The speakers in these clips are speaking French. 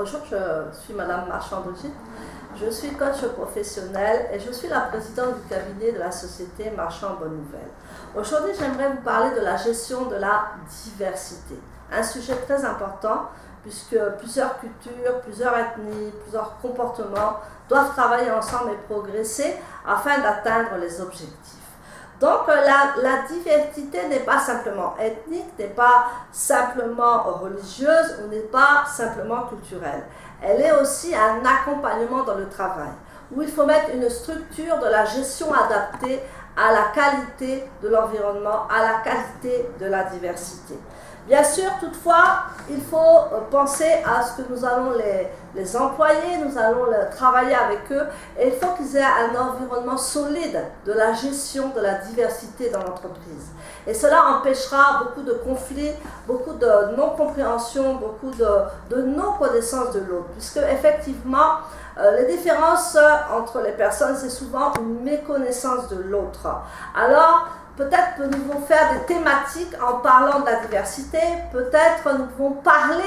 Bonjour, je suis Madame Marchand-Brigitte. Je suis coach professionnel et je suis la présidente du cabinet de la société Marchand Bonne Nouvelle. Aujourd'hui, j'aimerais vous parler de la gestion de la diversité. Un sujet très important puisque plusieurs cultures, plusieurs ethnies, plusieurs comportements doivent travailler ensemble et progresser afin d'atteindre les objectifs. Donc la diversité n'est pas simplement ethnique, n'est pas simplement religieuse ou n'est pas simplement culturelle. Elle est aussi un accompagnement dans le travail, où il faut mettre une structure de la gestion adaptée à la qualité de l'environnement, à la qualité de la diversité. Bien sûr, toutefois, il faut penser à ce que nous allons les employer, nous allons travailler avec eux et il faut qu'ils aient un environnement solide de la gestion de la diversité dans l'entreprise. Et cela empêchera beaucoup de conflits, beaucoup de non-compréhension, beaucoup de non-connaissance de l'autre, puisque effectivement, les différences entre les personnes, c'est souvent une méconnaissance de l'autre. Alors, peut-être que nous pouvons faire des thématiques en parlant de la diversité, peut-être nous pouvons parler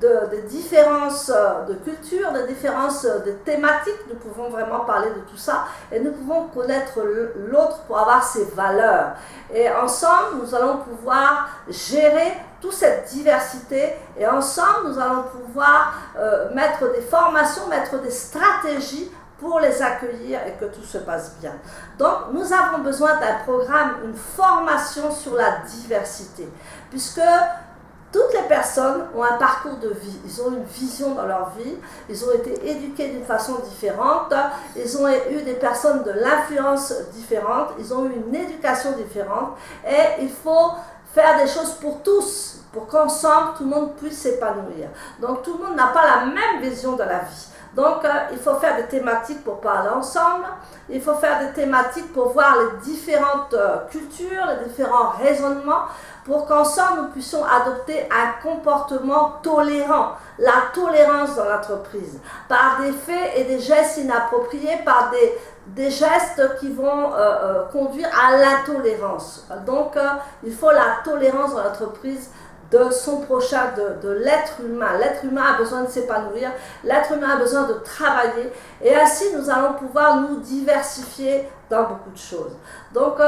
de différences de culture, de différences de thématiques, nous pouvons vraiment parler de tout ça et nous pouvons connaître l'autre pour avoir ses valeurs. Et ensemble, nous allons pouvoir gérer toute cette diversité et ensemble, nous allons pouvoir mettre des formations, mettre des stratégies pour les accueillir et que tout se passe bien. Donc, nous avons besoin d'un programme, une formation sur la diversité, puisque toutes les personnes ont un parcours de vie, ils ont une vision dans leur vie, ils ont été éduqués d'une façon différente, ils ont eu des personnes de l'influence différentes, ils ont eu une éducation différente et il faut faire des choses pour tous, pour qu'ensemble tout le monde puisse s'épanouir. Donc tout le monde n'a pas la même vision de la vie. Donc, il faut faire des thématiques pour parler ensemble, il faut faire des thématiques pour voir les différentes cultures, les différents raisonnements, pour qu'ensemble nous puissions adopter un comportement tolérant, la tolérance dans l'entreprise, par des faits et des gestes inappropriés, par des gestes qui vont conduire à l'intolérance. Donc, il faut la tolérance dans l'entreprise, de son prochain, de l'être humain. L'être humain a besoin de s'épanouir, l'être humain a besoin de travailler et ainsi nous allons pouvoir nous diversifier dans beaucoup de choses. Donc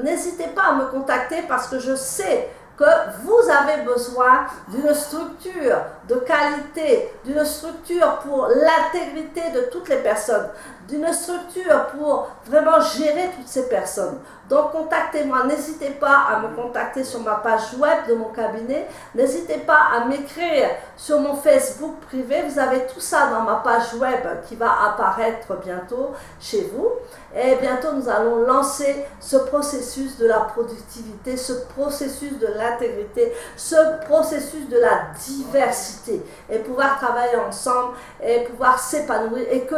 n'hésitez pas à me contacter parce que je sais que vous avez besoin d'une structure de qualité, d'une structure pour l'intégrité de toutes les personnes, d'une structure pour vraiment gérer toutes ces personnes. Donc contactez-moi, n'hésitez pas à me contacter sur ma page web de mon cabinet, n'hésitez pas à m'écrire sur mon Facebook privé, vous avez tout ça dans ma page web qui va apparaître bientôt chez vous. Et bientôt nous allons lancer ce processus de la productivité, ce processus de l'intégrité, ce processus de la diversité et pouvoir travailler ensemble et pouvoir s'épanouir et que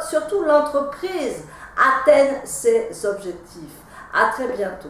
surtout l'entreprise atteigne ses objectifs. À très bientôt.